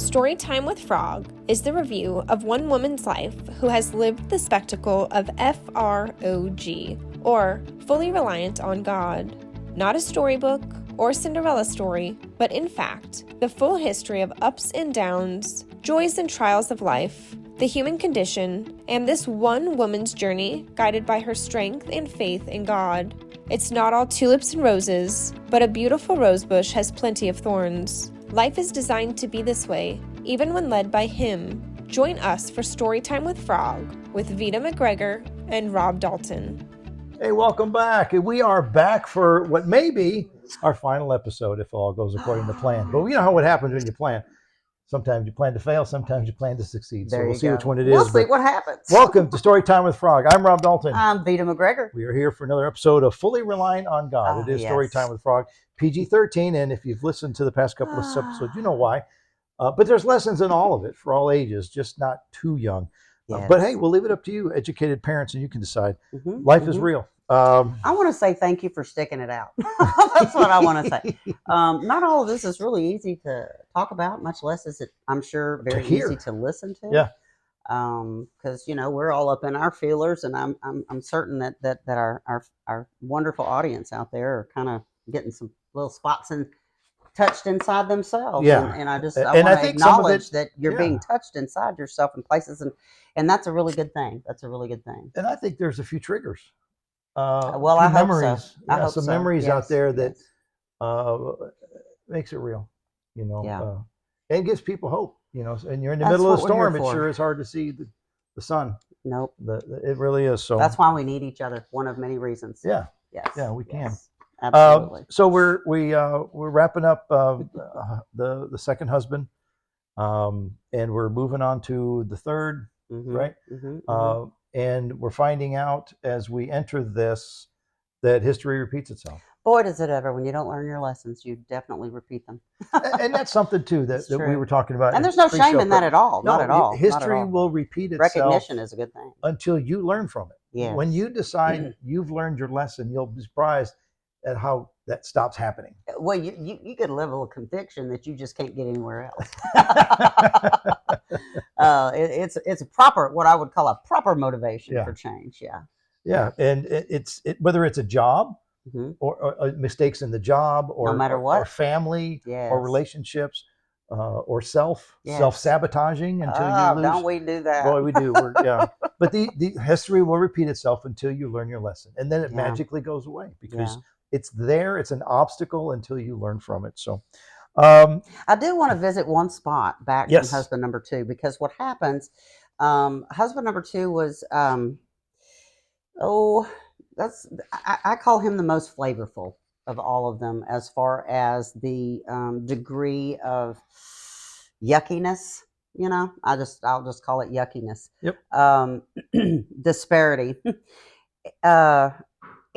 Storytime with Frog is the review of one woman's life who has lived the spectacle of FROG, or fully reliant on God. Not a storybook or Cinderella story, but in fact, the full history of ups and downs, joys and trials of life, the human condition, and this one woman's journey guided by her strength and faith in God. It's not all tulips and roses, but a beautiful rosebush has plenty of thorns. Life is designed to be this way, even when led by Him. Join us for Storytime with Frog with Veda McGregor and Rob Dalton. Hey, welcome back. We are back for what may be our final episode if all goes according to plan. But you know how it happens when you plan. Sometimes you plan to fail, sometimes you plan to succeed. So we'll see which one it is. We'll see what happens. Welcome to Storytime with Frog. I'm Rob Dalton. I'm Veda McGregor. We are here for another episode of Fully Relying on God. It is Storytime with Frog, PG-13. And if you've listened to the past couple of episodes, you know why. But there's lessons in all of it for all ages, just not too young. But hey, we'll leave it up to you, educated parents, and you can decide. Life is real. I want to say thank you for sticking it out. That's what I want to say. Not all of this is really easy to talk about, much less is it, I'm sure, very easy to listen to. Yeah. Because we're all up in our feelers, and I'm certain that our wonderful audience out there are kind of getting some little spots touched inside themselves. Yeah. And I want to acknowledge that you're being touched inside yourself in places, and that's a really good thing. That's a really good thing. And I think there's a few triggers. Well, I hope memories. so. I hope some so. memories out there that makes it real, and gives people hope, and you're in the middle of the storm. It sure is hard to see the sun. Nope. It really is. So that's why we need each other. One of many reasons. Yeah. Yes. Yeah, we can. Absolutely. So we're wrapping up the second husband, and we're moving on to the third, right? And we're finding out as we enter this that history repeats itself. Boy, does it ever. When you don't learn your lessons, you definitely repeat them. And that's something, too, that we were talking about. And there's no shame in that at all. Not at all. History will repeat itself. Recognition is a good thing. Until you learn from it. Yes. When you decide you've learned your lesson, you'll be surprised at how that stops happening. Well, you get a level of conviction that you just can't get anywhere else. It's a proper, what I would call a proper motivation for change. Yeah, and it's whether it's a job or mistakes in the job, or no matter what, or family, or relationships, or self-sabotaging until you lose. Don't we do that? Boy, we do. But the history will repeat itself until you learn your lesson, and then it magically goes away because it's there. It's an obstacle until you learn from it. So I do want to visit one spot back from husband number two, because what happens, husband number two was, I call him the most flavorful of all of them as far as the degree of yuckiness. I'll just call it yuckiness. Yep. Disparity.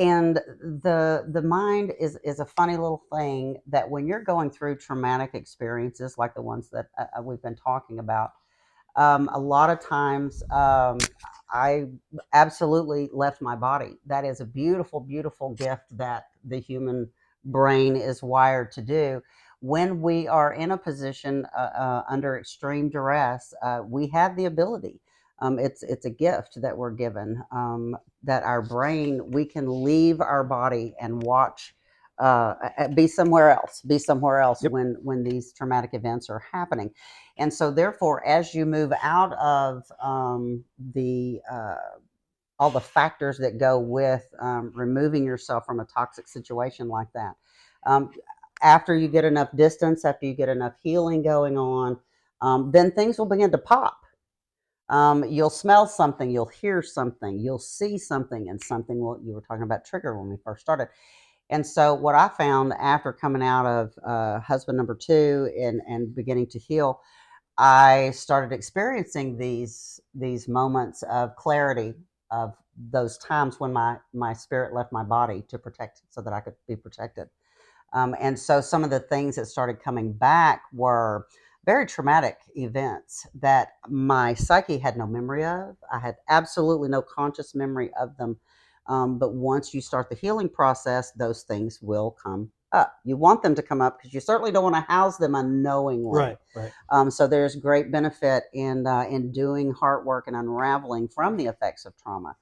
And the mind is a funny little thing that when you're going through traumatic experiences like the ones that we've been talking about, a lot of times I absolutely left my body. That is a beautiful, beautiful gift that the human brain is wired to do. When we are in a position under extreme duress, we have the ability. It's a gift that we're given, that our brain, we can leave our body and watch, be somewhere else when these traumatic events are happening. And so therefore, as you move out of all the factors that go with removing yourself from a toxic situation like that, after you get enough distance, after you get enough healing going on, then things will begin to pop. You'll smell something, you'll hear something, you'll see something, and something you were talking about trigger when we first started. And so what I found after coming out of husband number two and beginning to heal, I started experiencing these moments of clarity, of those times when my spirit left my body to protect, so that I could be protected. And so some of the things that started coming back were very traumatic events that my psyche had no memory of. I had absolutely no conscious memory of them. But once you start the healing process, those things will come up. You want them to come up because you certainly don't want to house them unknowingly. Right. So there's great benefit in doing heart work and unraveling from the effects of trauma.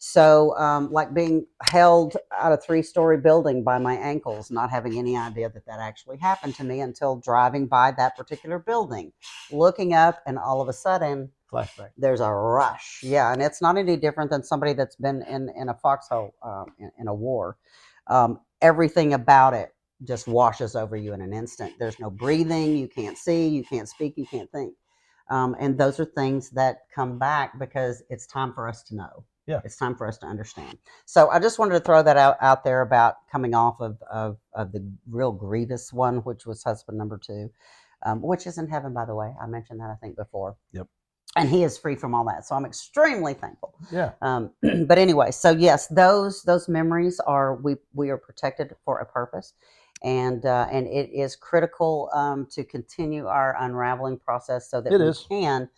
So, like being held out a 3-story building by my ankles, not having any idea that actually happened to me until driving by that particular building, looking up, and all of a sudden, Flashback. there's a rush. Yeah, and it's not any different than somebody that's been in a foxhole in a war. Everything about it just washes over you in an instant. There's no breathing. You can't see. You can't speak. You can't think. And those are things that come back because it's time for us to know. Yeah. It's time for us to understand. So I just wanted to throw that out there about coming off of the real grievous one, which was husband number 2, which is in heaven, by the way. I mentioned that, I think, before. Yep. And he is free from all that. So I'm extremely thankful. Yeah. But anyway, so yes, those memories are, we are protected for a purpose. And it is critical to continue our unraveling process so that we can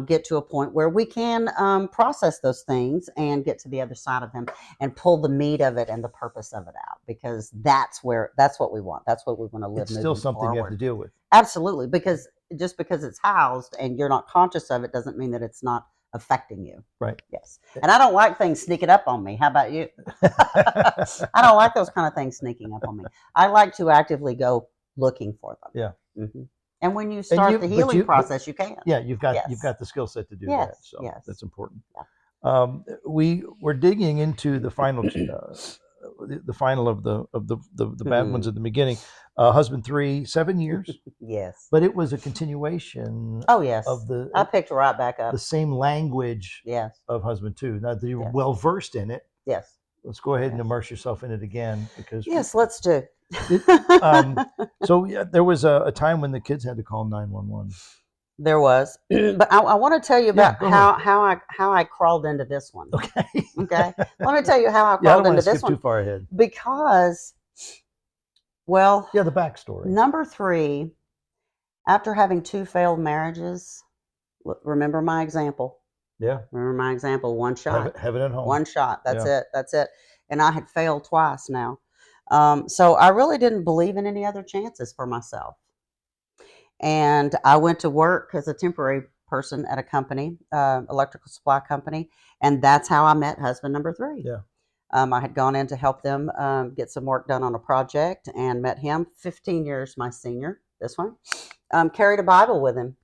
get to a point where we can process those things and get to the other side of them and pull the meat of it and the purpose of it out, because that's what we want. That's what we want to live. It's still something forward. You have to deal with. Absolutely, because just because it's housed and you're not conscious of it doesn't mean that it's not affecting you. Right. Yes. And I don't like things sneaking up on me. How about you? I don't like those kind of things sneaking up on me. I like to actively go looking for them. Yeah. Mm-hmm. And when you start the healing process, you can. Yeah, you've got the skill set to do that. So that's important. Yeah. We're digging into the final the final of the bad ones at the beginning. Husband 3, 7 years. Yes. But it was a continuation. Oh yes. Of the I picked right back up. The same language. Yes. Of husband 2. Now that you were well versed in it. Yes. Let's go ahead and immerse yourself in it again, because yes, let's do. So there was a time when the kids had to call 911. There was, but I want to tell you about how I crawled into this one. Okay. Okay. Let me tell you how I crawled into this one. Too far ahead. Because, well, the backstory. Number 3, after having 2 failed marriages, remember my example. Yeah. Remember my example. One shot. Heaven and home. One shot. That's it. That's it. And I had failed twice now. So I really didn't believe in any other chances for myself. And I went to work as a temporary person at a company, electrical supply company. And that's how I met husband number 3. Yeah. I had gone in to help them get some work done on a project and met him, 15 years my senior, this one. Carried a Bible with him.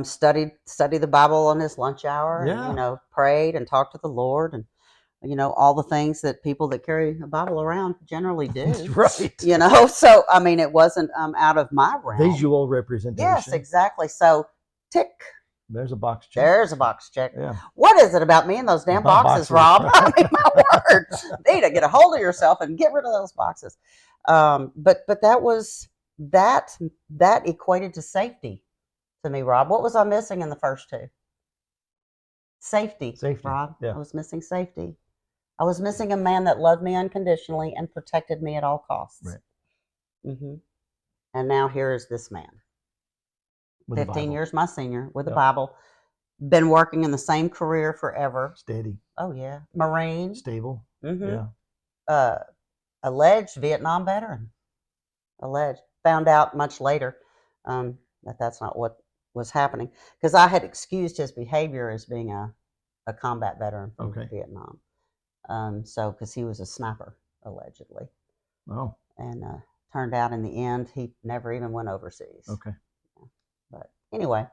Studied the Bible on his lunch hour. Yeah. And, prayed and talked to the Lord, and all the things that people that carry a Bible around generally do. Right. So I mean, it wasn't out of my realm. Visual representation. Yes, exactly. So tick. There's a box check. There's a box check. Yeah. What is it about me and those damn boxes, Rob? I mean, my word. Veda, get a hold of yourself and get rid of those boxes. But that was that equated to safety to me, Rob. What was I missing in the first 2? Safety, Rob. Yeah. I was missing safety. I was missing a man that loved me unconditionally and protected me at all costs. Right. Mm-hmm. And now here is this man. With 15 years my senior, with a Bible. Been working in the same career forever. Steady. Oh, yeah. Marine. Stable. Mm-hmm. Yeah. Alleged Vietnam veteran. Alleged. Found out much later that's not what was happening. Because I had excused his behavior as being a combat veteran from Vietnam. Because he was a sniper, allegedly. Oh. And turned out in the end, he never even went overseas. Okay. But anyway,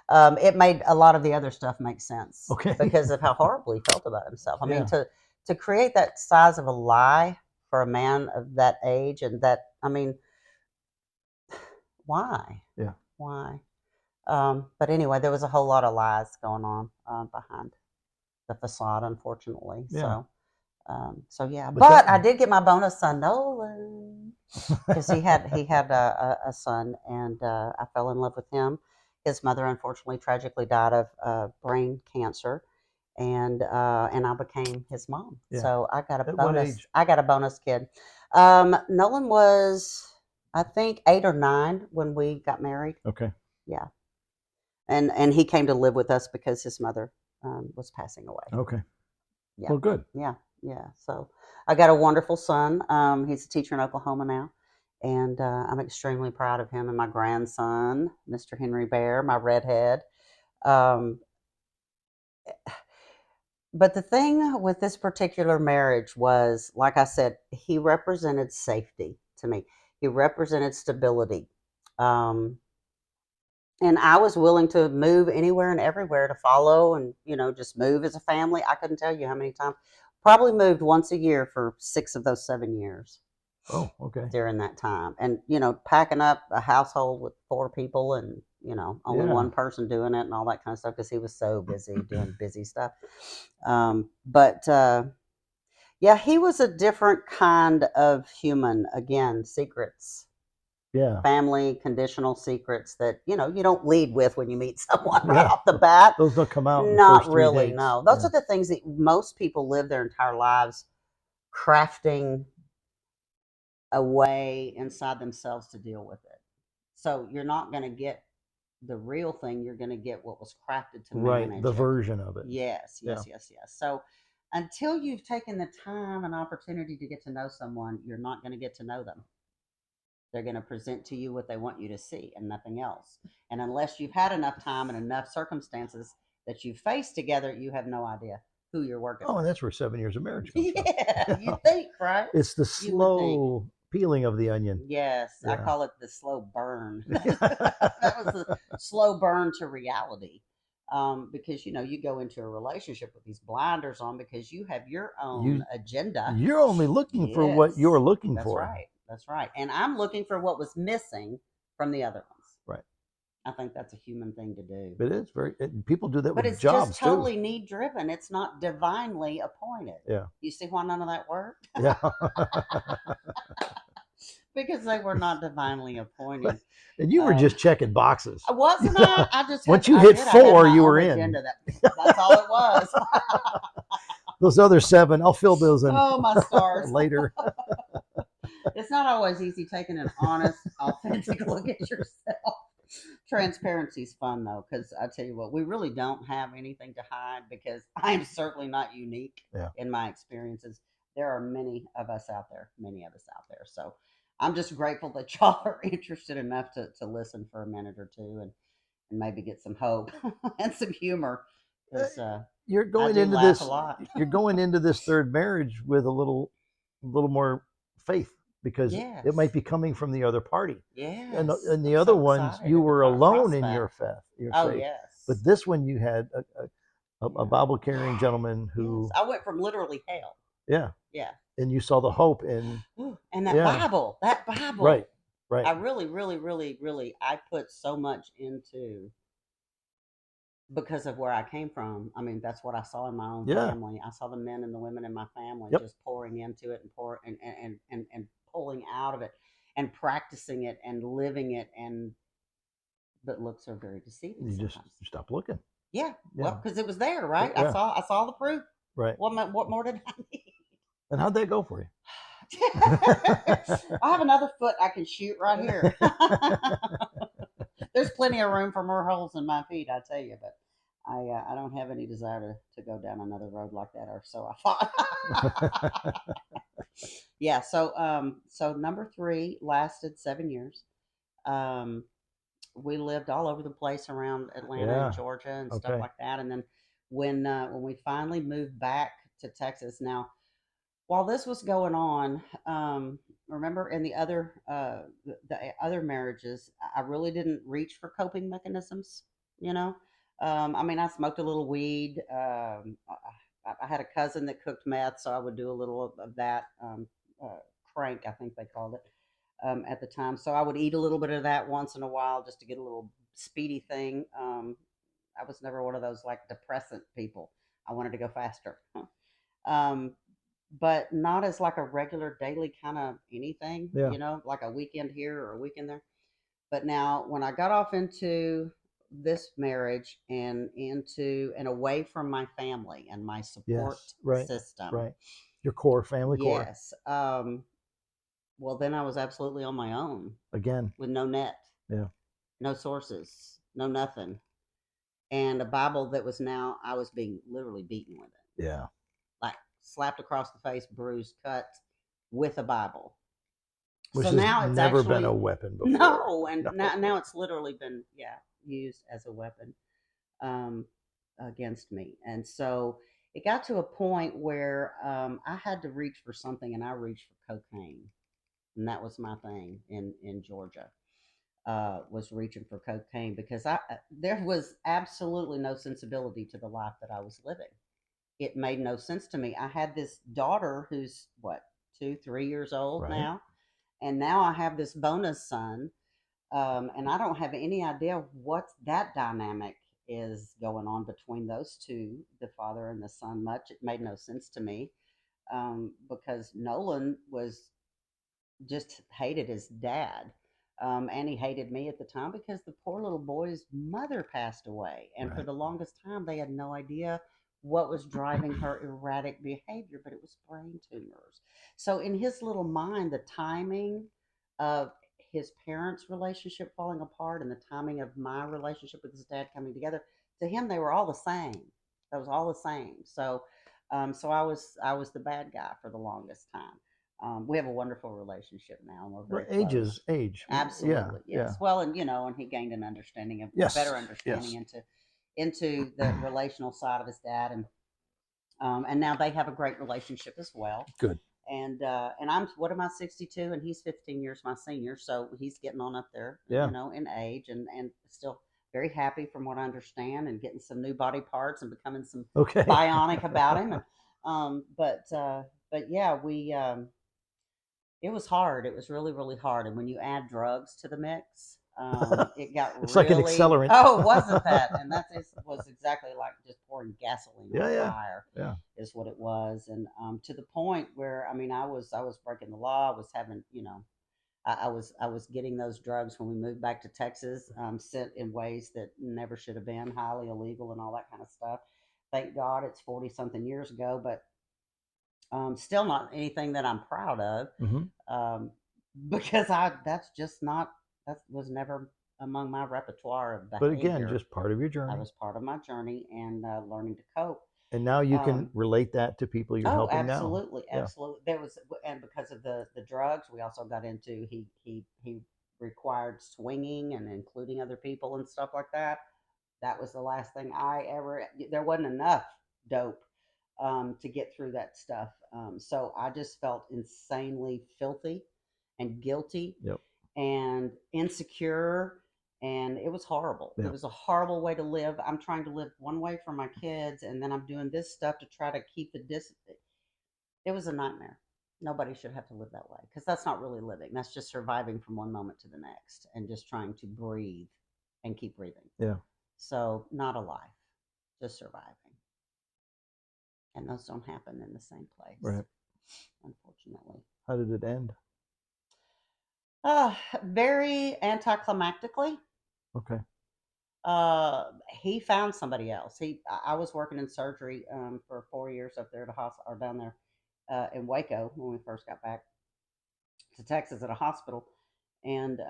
it made a lot of the other stuff make sense. Okay. Because of how horribly he felt about himself. I mean, to create that size of a lie for a man of that age and that, I mean, why? Yeah. Why? But anyway, there was a whole lot of lies going on behind the facade, unfortunately. Yeah. So yeah, but I did get my bonus son Nolan, because he had a son, and I fell in love with him. His mother unfortunately tragically died of brain cancer, and I became his mom. Yeah. So I got a bonus. I got a bonus kid. Nolan was, I think, 8 or 9 when we got married. Okay. Yeah. And he came to live with us because his mother was passing away. Okay. Yeah. Well, good. Yeah. Yeah. So I got a wonderful son. He's a teacher in Oklahoma now. And I'm extremely proud of him and my grandson, Mr. Henry Bear, my redhead. Um, but the thing with this particular marriage was, like I said, he represented safety to me. He represented stability. Um, and I was willing to move anywhere and everywhere to follow and, just move as a family. I couldn't tell you how many times. Probably moved once a year for 6 of those 7 years. Oh, okay. During that time. And, packing up a household with 4 people and, only one person doing it and all that kind of stuff because he was so busy doing busy stuff. But yeah, he was a different kind of human. Again, secrets. Yeah. Family conditional secrets that, you don't lead with when you meet someone right off the bat. Those don't come out in the Not first 3 really, dates. no. Those are the things that most people live their entire lives crafting a way inside themselves to deal with it. So you're not going to get the real thing. You're going to get what was crafted to manage the it. version of it. Yes. So until you've taken the time and opportunity to get to know someone, you're not going to get to know them. They're going to present to you what they want you to see and nothing else. And unless you've had enough time and enough circumstances that you've faced together, you have no idea who you're working with. And that's where 7 years of marriage comes from. Yeah, you think, right? It's the slow peeling of the onion. Yes, I call it the slow burn. That was the slow burn to reality. Because you go into a relationship with these blinders on because you have your own agenda. You're only looking for what you're looking That's for. right. That's right. And I'm looking for what was missing from the other ones. Right. I think that's a human thing to do. It is people do that but with it's jobs just totally need driven. It's not divinely appointed. Yeah. You see why none of that worked? Yeah. Because they were not divinely appointed. And you were just checking boxes. Wasn't I? I just once you hit 4, you were in. That's all it was. Those other 7, I'll fill those in. Oh, my stars. Later. It's not always easy taking an honest, authentic look at yourself. Transparency is fun though, because I tell you what, we really don't have anything to hide because I am certainly not unique in my experiences. There are many of us out there. So I'm just grateful that y'all are interested enough to listen for a minute or two and maybe get some hope and some humor. You're going into this. You're going into this third marriage with a little more faith because it might be coming from the other party. Yes. And the other ones, you were alone in your faith. Yes. But this one, you had a Bible carrying gentleman who. Yes. I went from literally hell. Yeah. Yeah. And you saw the hope in. And that Bible. Right. I really, really, really, really, I put so much into because of where I came from. I mean, that's what I saw in my own family. I saw the men and the women in my family just pouring into it and pulling out of it and practicing it and living it. But looks are very deceiving. You just stop looking. Yeah. Well, because it was there, right? Yeah. I saw the proof. Right. What more did I need? And how'd that go for you? I have another foot I can shoot right here. There's plenty of room for more holes in my feet, I tell you. But I don't have any desire to go down another road like that, or so I thought. Yeah. So number 3 lasted 7 years. We lived all over the place around Atlanta and Georgia and stuff like that. And then when we finally moved back to Texas, now while this was going on, remember in the other marriages, I really didn't reach for coping mechanisms. I mean, I smoked a little weed. I had a cousin that cooked meth, so I would do a little of that. Crank, I think they called it. At the time. So I would eat a little bit of that once in a while just to get a little speedy thing. I was never one of those like depressant people. I wanted to go faster. But not as like a regular daily kind of anything, like a weekend here or a weekend there. But now when I got off into this marriage and away from my family and my support system. Right. Your core, family core. Yes. Well, then I was absolutely on my own. Again. With no net. Yeah. No sources. No nothing. And a Bible that was I was being literally beaten with it. Yeah. Like slapped across the face, bruised, cut with a Bible. Which So has now it's never actually been a weapon before. no, and now it's literally been used as a weapon against me, and so it got to a point where I had to reach for something, and I reached for cocaine, and that was my thing in Georgia. Was reaching for cocaine because there was absolutely no sensibility to the life that I was living. It made no sense to me. I had this daughter who's what 2, 3 years old Right. now, and now I have this bonus son, and I don't have any idea what that dynamic is going on between those two, the father and the son. Much it made no sense to me because Nolan was just hated his dad. And he hated me at the time because the poor little boy's mother passed away. And for Right. the longest time, they had no idea what was driving her erratic behavior, but it was brain tumors. So, in his little mind, the timing of his parents' relationship falling apart and the timing of my relationship with his dad coming together, to him, they were all the same. That was all the same. So I was the bad guy for the longest time. We have a wonderful relationship now, and we're very Age close. is age. Absolutely, Yeah. yes. Well, and he gained an understanding of Yes. better understanding into the relational side of his dad, and now they have a great relationship as well. Good. And I'm what am I 62, and he's 15 years my senior, so he's getting on up there, Yeah. in age, and still very happy from what I understand, and getting some new body parts and becoming some bionic about him. And but yeah, we. It was hard. It was really, really hard. And when you add drugs to the mix, it got It's really, like an accelerant. Oh, wasn't that? And that was exactly like just pouring gasoline on fire. Yeah. Is what it was. And to the point where I was breaking the law. I was having I was getting those drugs when we moved back to Texas, sent in ways that never should have been, highly illegal and all that kind of stuff. Thank God it's 40 something years ago, but still not anything that I'm proud of, because that's just not that was never among my repertoire of behavior. But again, just part of your journey. That was part of my journey and learning to cope. And now you can relate that to people you're helping now. Absolutely. There was, and because of the drugs, we also got into he required swinging and including other people and stuff like that. That was the last thing I ever. There wasn't enough dope to get through that stuff. So I just felt insanely filthy and guilty and insecure. And it was horrible. It was a horrible way to live. I'm trying to live one way for my kids, and then I'm doing this stuff to try to keep the distance. It was a nightmare. Nobody should have to live that way because that's not really living. That's just surviving from one moment to the next and just trying to breathe and keep breathing. Yeah. So not a life, just surviving. And those don't happen in the same place. Right. Unfortunately. How did it end? Very anticlimactically. Okay. He found somebody else. I was working in surgery for 4 years up there at a hospital, or down there in Waco when we first got back to Texas at a hospital, and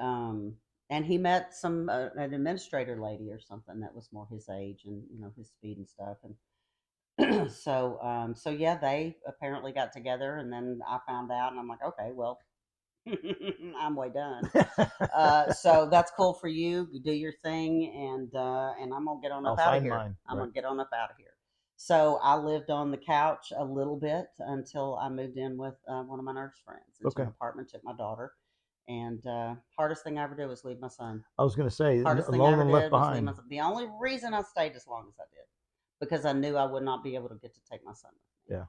he met an administrator lady or something that was more his age and his speed and stuff, and so yeah, they apparently got together, and then I found out, and I'm like, okay, well, I'm way done. So that's cool for you. Do your thing, and I'm gonna get on up out of here. I'm gonna get on up out of here. So I lived on the couch a little bit until I moved in with one of my nurse friends into an apartment, took my daughter, and hardest thing I ever did was leave my son. I was going to say, hardest thing I ever left did was leave my son. The only reason I stayed as long as I did, because I knew I would not be able to get to take my son with me. Yeah.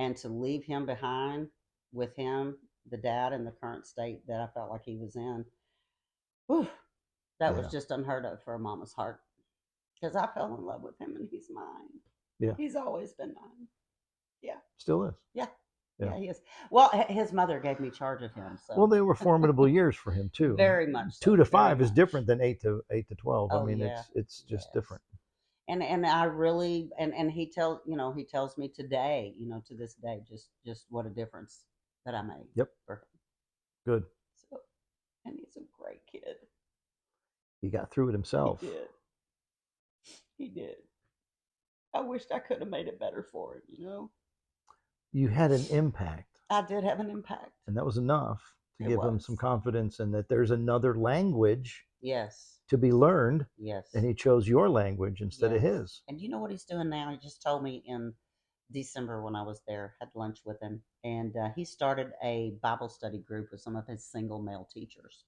And to leave him behind with him, the dad, in the current state that I felt like he was in, whew, that was just unheard of for a mama's heart. Because I fell in love with him and he's mine. Yeah. He's always been mine. Yeah. Still is. Yeah. Yeah, he is. Well, his mother gave me charge of him. So. Well, they were formidable years for him too. Very much. So. 2 to 5 is different than 8 to 12. Oh, I mean, it's just different. And I really and he tells me today, to this day, just what a difference that I made. Yep. For him. Good. So, and he's a great kid. He got through it himself. He did. He did. I wished I could have made it better for him, you had an impact. I did have an impact. And that was enough to It give him was. some confidence and that there's another language Yes. to be learned. Yes. And he chose your language instead of his. And you know what he's doing now? He just told me in December when I was there, had lunch with him, and he started a Bible study group with some of his single male teachers.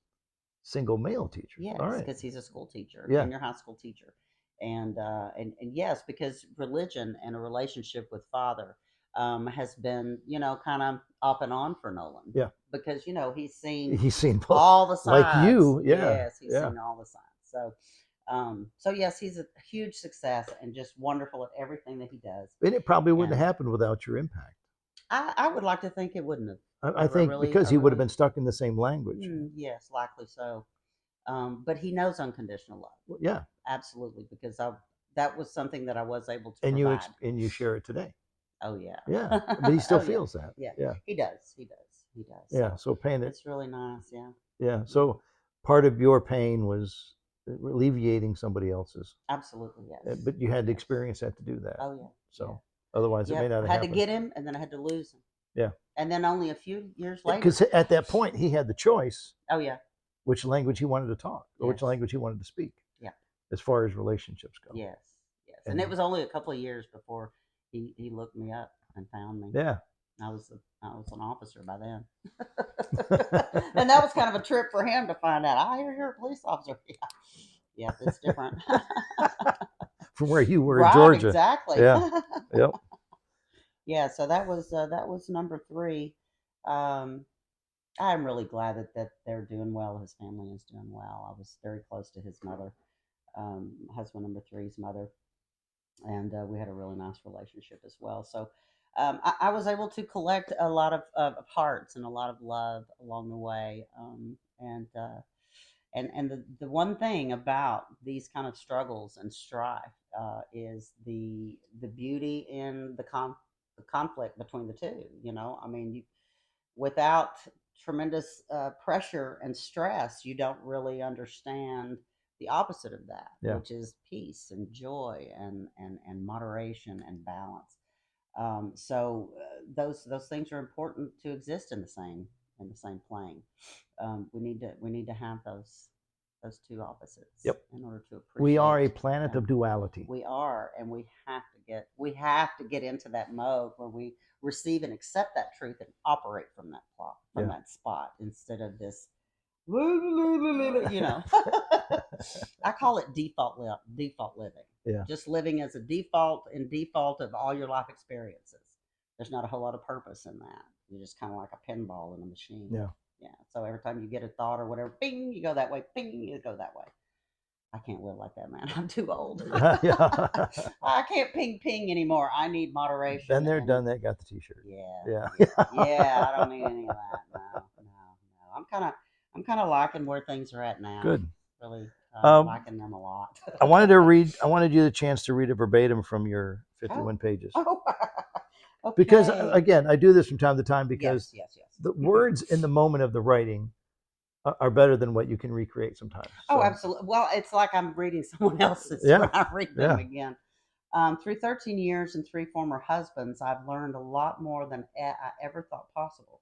Single male teacher. Yes, All right. because he's a school teacher, Yeah. junior high school teacher, and yes, because religion and a relationship with Father has been, you know, kind of off and on for Nolan. Yeah. Because, you know, he's seen both. all the sides. Like you. Yeah. Yes, he's seen all the sides. So yes, he's a huge success and just wonderful at everything that he does. And it probably wouldn't have happened without your impact. I would like to think it wouldn't have. I think because he would have been stuck in the same language. Yes, likely so. But he knows unconditional love. Yeah, absolutely, because that was something that I was able to and provide. you share it today. Oh yeah, yeah. But he still feels that. Yeah, he does. Yeah, so pain. It's really nice. Yeah. Yeah. So part of your pain was alleviating somebody else's. Absolutely, yes. But you had to experience that to do that. Oh yeah. So otherwise, it may not have happened. I had to get him, and then I had to lose him. Yeah. And then only a few years later, because at that point he had the choice. Oh yeah. Which language he wanted to talk, or which language he wanted to speak. Yeah. As far as relationships go. Yes. And it was only a couple of years before he looked me up and found me. Yeah. I was an officer by then. And that was kind of a trip for him to find out. I hear you're a police officer. Yeah, it's different. From where you were in Georgia. Exactly. Yeah. Yep. Yeah, so that was number 3. I'm really glad that they're doing well. His family is doing well. I was very close to his mother, husband number 3's mother, and we had a really nice relationship as well. So I was able to collect a lot of hearts and a lot of love along the way. And the one thing about these kind of struggles and strife is the beauty in the conflict between the two. You know, I mean, without tremendous pressure and stress, you don't really understand the opposite of that, which is peace and joy and moderation and balance. So those things are important to exist in the same plane. We need to have those two opposites. Yep. In order to appreciate. We are a planet of duality. We are, and we have to get into that mode where we receive and accept that truth and operate from that that spot instead of this. You know, I call it default living. Yeah. Just living as a default of all your life experiences. There's not a whole lot of purpose in that. You're just kind of like a pinball in a machine. Yeah. Yeah. So every time you get a thought or whatever, bing, you go that way. Bing, you go that way. I can't live like that, man. I'm too old. I can't ping anymore. I need moderation. Then they're done. They got the T-shirt. Yeah. Yeah. I don't need any of that. No. I'm kind of liking where things are at now. Good. Really liking them a lot. I wanted you the chance to read a verbatim from your 51 pages. Oh. Okay. Because again, I do this from time to time because yes. The words in the moment of the writing are better than what you can recreate sometimes. Oh, absolutely. Well, it's like I'm reading someone else's when I read them again. Through 13 years and 3 former husbands, I've learned a lot more than I ever thought possible.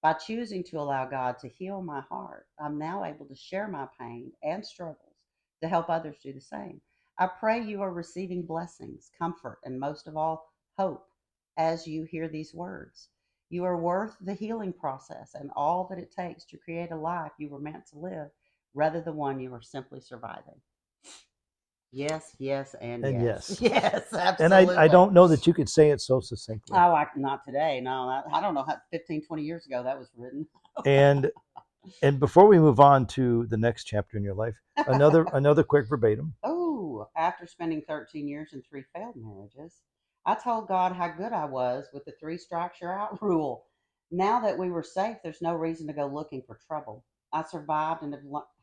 By choosing to allow God to heal my heart, I'm now able to share my pain and struggles to help others do the same. I pray you are receiving blessings, comfort, and most of all, hope as you hear these words. You are worth the healing process and all that it takes to create a life you were meant to live, rather than one you are simply surviving. Yes, and yes. Yes, absolutely. And I don't know that you could say it so succinctly. Oh, not today. No, I don't know how 15, 20 years ago that was written. And before we move on to the next chapter in your life, another quick verbatim. Oh, after spending 13 years in 3 failed marriages, I told God how good I was with the 3 strikes you're out rule. Now that we were safe, there's no reason to go looking for trouble. I survived and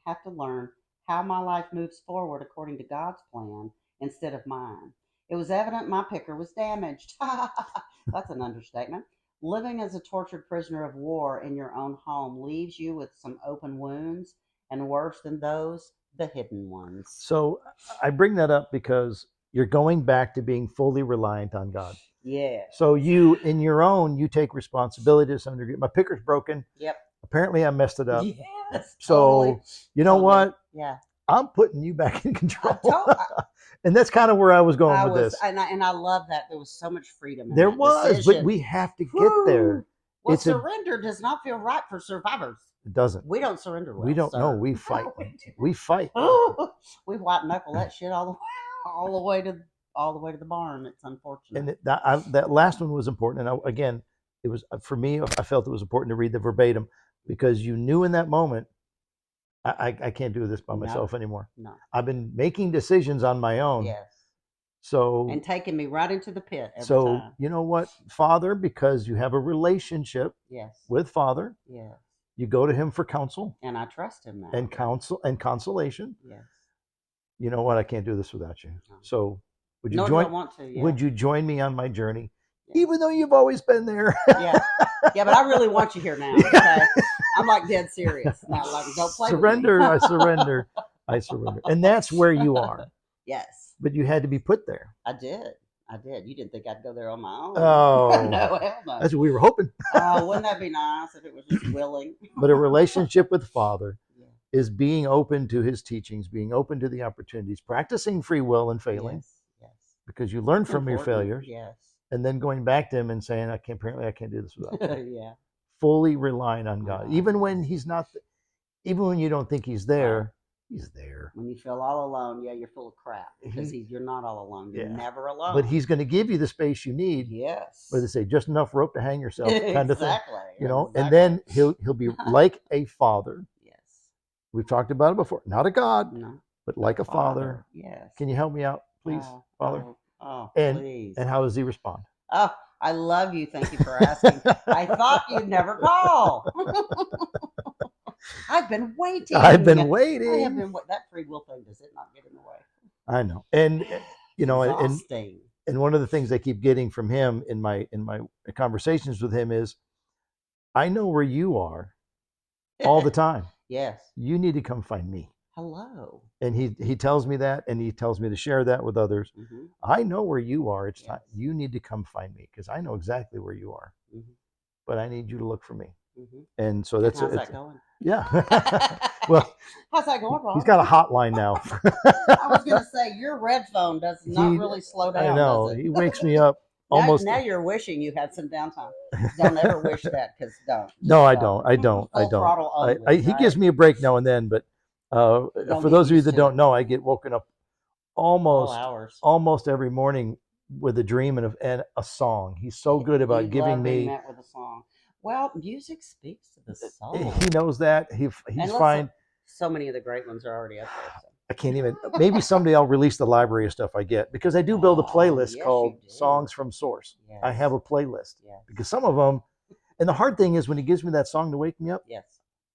have to learn how my life moves forward according to God's plan instead of mine. It was evident my picker was damaged. That's an understatement. Living as a tortured prisoner of war in your own home leaves you with some open wounds, and worse than those, the hidden ones. So I bring that up because You're going back to being fully reliant on God. Yeah. So you, in your own, you take responsibility to some degree. My picker's broken. Yep. Apparently I messed it up. Yes. So Totally. you know what? Yeah. I'm putting you back in control. And that's kind of where I was going with this. And I love that. There was so much freedom in there that was, decision. but we have to get there. Well, surrender does not feel right for survivors. It doesn't. We don't surrender well. We don't know. We fight. We fight. We white knuckle that shit all the way to the barn. It's unfortunate. And that last one was important. And again, it was for me. I felt it was important to read the verbatim because you knew in that moment, I can't do this by myself anymore. No. I've been making decisions on my own. Yes. So and taking me right into the pit every time. You know what, Father, because you have a relationship with Father. Yes. You go to him for counsel. And I trust him now. And counsel and consolation. Yes. You know what? I can't do this without you. No. So would you join? Do I want to. Yeah. Would you join me on my journey? Yeah. Even though you've always been there. Yeah. Yeah, but I really want you here now. Okay? I'm like dead serious. Not like don't play surrender. With me. I surrender. I surrender. And that's where you are. Yes. But you had to be put there. I did. You didn't think I'd go there on my own. Oh. No, hell no. That's what we were hoping. Oh, wouldn't that be nice if it was just willing? But a relationship with Father is being open to his teachings, being open to the opportunities, practicing free will and failing. Yes. Because you learn from your failures. Yes. And then going back to him and saying, I can't do this without you. Yeah. Fully relying on God. Even when he's not, even when you don't think he's there, he's there. When you feel all alone, you're full of crap because you're not all alone. You're never alone. But he's going to give you the space you need. Yes. Where they say just enough rope to hang yourself, kind of thing. You know, exactly. And then he'll be like a father. Yes. We've talked about it before. Not a God, no, but like a father. Yes. Can you help me out, please, Father? Please. And how does he respond? Oh, I love you. Thank you for asking. I thought you'd never call. I've been waiting. I have been waiting. That free will thing, does it not get in the way? I know. And you know, and one of the things I keep getting from him in my conversations with him is, I know where you are all the time. Yes. You need to come find me. Hello. And he tells me that, and he tells me to share that with others. Mm-hmm. I know where you are. It's time. You need to come find me because I know exactly where you are. Mm-hmm. But I need you to look for me. Mm-hmm. And so how's that going? Yeah. Well, how's that going, Ron? He's got a hotline now. I was going to say, your red phone does not really slow down. I know. Does it? He wakes me up almost. Now you're wishing you had some downtime. Don't ever wish that, because don't. No, I don't. I don't. Full throttle only, He gives me a break now and then, but for those of you that don't know, I get woken up almost every morning with a dream and a song. He's so good about giving me. Met with a song. Well, music speaks to the soul. He knows that. He's fine. So many of the great ones are already up there. So. I can't even. Maybe someday I'll release the library of stuff I get, because I do build a playlist called Songs from Source. Yes. I have a playlist because some of them, and the hard thing is when he gives me that song to wake me up. Yes.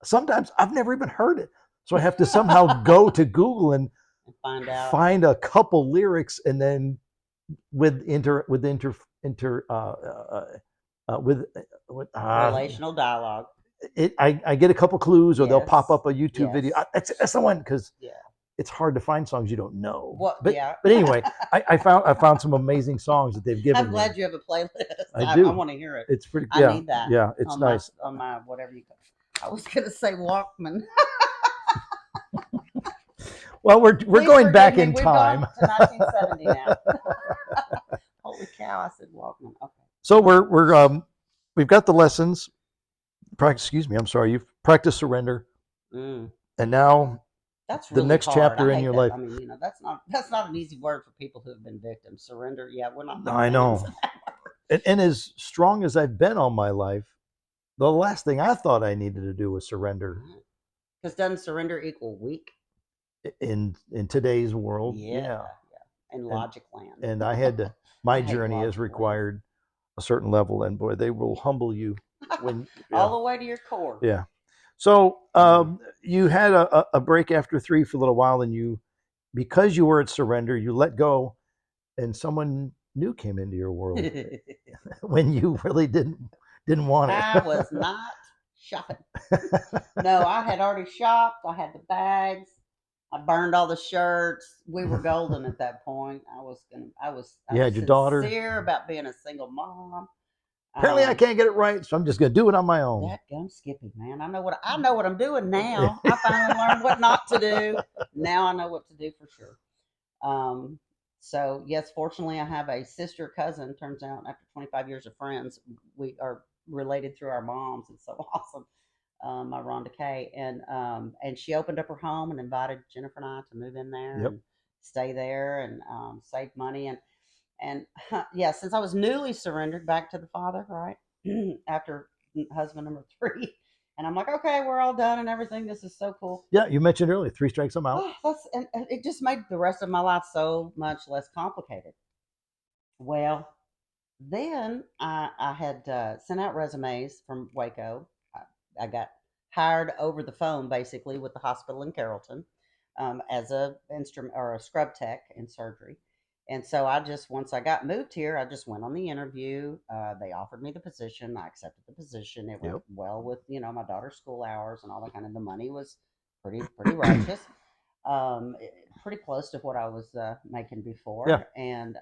Sometimes I've never even heard it, so I have to somehow go to Google and find a couple lyrics, and then with relational dialogue. I get a couple clues, or they'll pop up a YouTube video. That's the one, because it's hard to find songs you don't know. But anyway, I found some amazing songs that they've given me. I'm glad you have a playlist. I do. I want to hear it. It's pretty. I need that. Yeah, it's nice. On my whatever you. I was gonna say Walkman. Well, we're going back in time. We've gone to 1970 now. Holy cow! I said Walkman. Okay. So we've got the lessons. Excuse me. I'm sorry. You've practiced surrender, and now that's really the next hard. chapter in your life. I mean, that's not an easy word for people who have been victims. Surrender. Yeah, we're not. I know. And as strong as I've been all my life, the last thing I thought I needed to do was surrender. Because doesn't surrender equal weak? In today's world, yeah. In logic land. And I had to. My journey has required a certain level, and boy, they will humble you when all the way to your core. Yeah. So you had a break after 3 for a little while, and because you were at surrender, you let go, and someone new came into your world when you really didn't want it. I was not shopping. No, I had already shopped. I had the bags. I burned all the shirts. We were golden at that point. I was You had your daughter. sincere about being a single mom. Apparently, I can't get it right, so I'm just going to do it on my own. That gum Skippy, man. I know what I'm doing now. I finally learned what not to do. Now I know what to do for sure. So yes, fortunately, I have a sister cousin. Turns out, after 25 years of friends, we are related through our moms. It's so awesome. My Rhonda Kay, and she opened up her home and invited Jennifer and I to move in there and stay there and save money and yeah, since I was newly surrendered back to the Father, right after husband number 3, and I'm like, okay, we're all done and everything. This is so cool. Yeah, you mentioned earlier, 3 strikes, I'm out. And it just made the rest of my life so much less complicated. Well, then I had sent out resumes from Waco. I got hired over the phone basically with the hospital in Carrollton as a instrument or a scrub tech in surgery. And so once I got moved here, I just went on the interview. They offered me the position. I accepted the position. It went well with, my daughter's school hours and all that kind of. The money was pretty righteous, pretty close to what I was making before. Yeah. And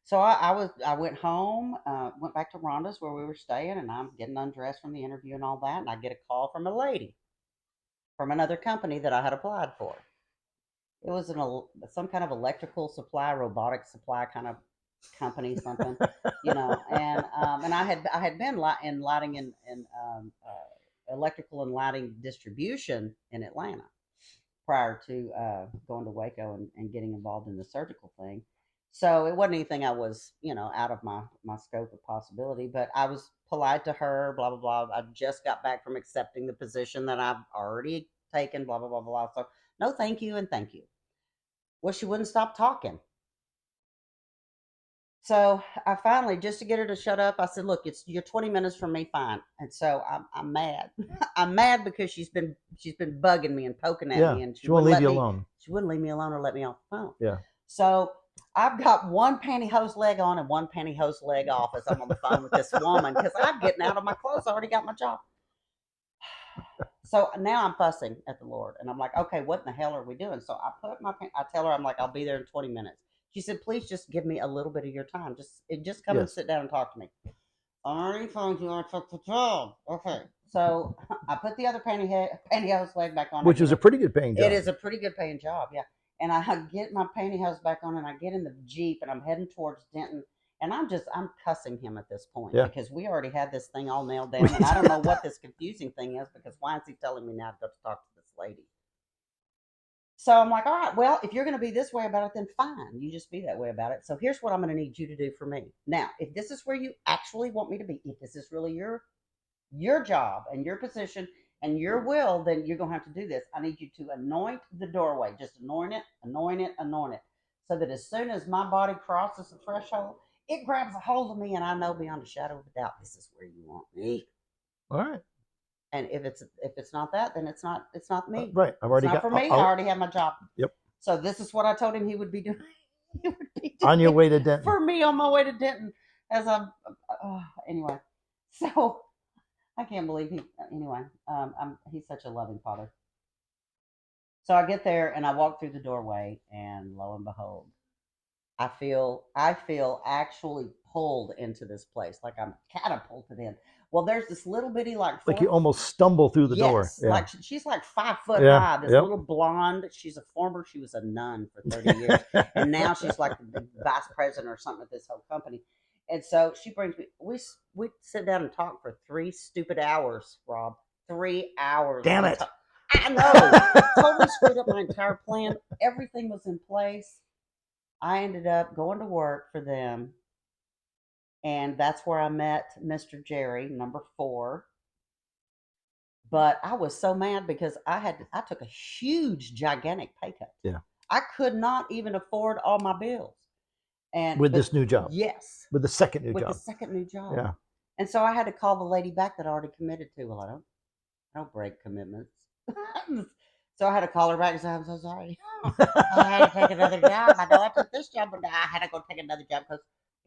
so I went home, went back to Rhonda's where we were staying, and I'm getting undressed from the interview and all that, and I get a call from a lady from another company that I had applied for. It was some kind of electrical supply, robotic supply kind of company, something, and I had been in lighting and electrical and lighting distribution in Atlanta prior to going to Waco and getting involved in the surgical thing. So it wasn't anything I was, out of my scope of possibility, but I was polite to her, blah, blah, blah. I just got back from accepting the position that I've already taken, blah, blah, blah, blah. So no, thank you. And thank you. Well, she wouldn't stop talking. So I finally, just to get her to shut up, I said, look, you're 20 minutes from me. Fine. And so I'm mad. I'm mad because she's been bugging me and poking at me, and she won't leave you alone. She wouldn't leave me alone or let me off the phone. Yeah. So I've got one pantyhose leg on and one pantyhose leg off as I'm on the phone with this woman because I'm getting out of my clothes. I already got my job. So now I'm fussing at the Lord, and I'm like, okay, what in the hell are we doing? So I tell her, I'm like, I'll be there in 20 minutes. She said, please just give me a little bit of your time. Just come and sit down and talk to me. I already told you I took the job. Okay. So I put the other pantyhose leg back on. Which is a pretty good paying job. It is a pretty good paying job, yeah. And I get my pantyhose back on, and I get in the Jeep, and I'm heading towards Denton. And I'm cussing him at this point because we already had this thing all nailed down. And I don't know what this confusing thing is, because why is he telling me now to go to talk to this lady? So I'm like, all right, well, if you're going to be this way about it, then fine. You just be that way about it. So here's what I'm going to need you to do for me. Now, if this is where you actually want me to be, if this is really your job and your position and your will, then you're going to have to do this. I need you to anoint the doorway. Just anoint it, anoint it, anoint it. So that as soon as my body crosses the threshold, it grabs a hold of me, and I know beyond a shadow of a doubt, this is where you want me. All right. And if it's not that, then it's not me. Right. I've already for me. I already have my job. Yep. So this is what I told him he would be doing. He would be doing on your way to Denton. For me on my way to Denton, as I'm anyway. So I can't believe he's such a loving father. So I get there and I walk through the doorway, and lo and behold, I feel actually pulled into this place, like I'm catapulted in. Well, there's this little bitty like you almost stumble through the door. Yeah. Like she's like 5 foot high. This little blonde. She was a nun for 30 years, and now she's like the vice president or something at this whole company. And so she brings me. We sit down and talk for 3 stupid hours, Rob. 3 hours. Damn it! I know. Totally screwed up my entire plan. Everything was in place. I ended up going to work for them, and that's where I met Mr. Jerry, number 4. But I was so mad because I took a huge, gigantic pay cut. Yeah. I could not even afford all my bills. And with this new job. Yes. With the second new job. With the second new job. Yeah. And so I had to call the lady back that I already committed to. Well, I don't break commitments. So I had to call her back and say, I'm so sorry. I had to take another job. I know I took this job, but I had to go take another job because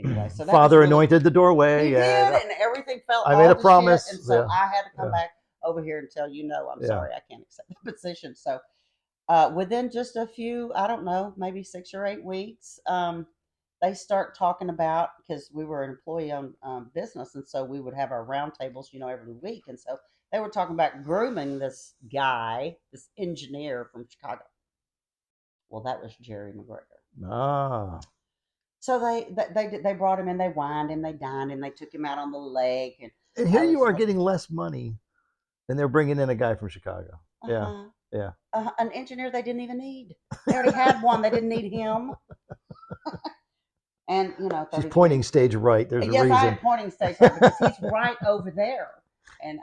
anyway. So Father anointed the doorway. He did, and everything felt. I made a promise, and so I had to come back over here and tell you, no, I'm sorry, I can't accept the position. So Within just a few, I don't know, maybe 6 or 8 weeks, they start talking about, because we were an employee-owned business, and so we would have our roundtables, every week, and so they were talking about grooming this guy, this engineer from Chicago. Well, that was Jerry McGregor. Ah. So they brought him in, they wined him, they dined him, they took him out on the lake, and here you are getting less money than they're bringing in a guy from Chicago. Yeah. An engineer they didn't even need. They already had one. They didn't need him. And she's pointing stage right. There's a reason. Yes, I am pointing stage right because he's right over there. And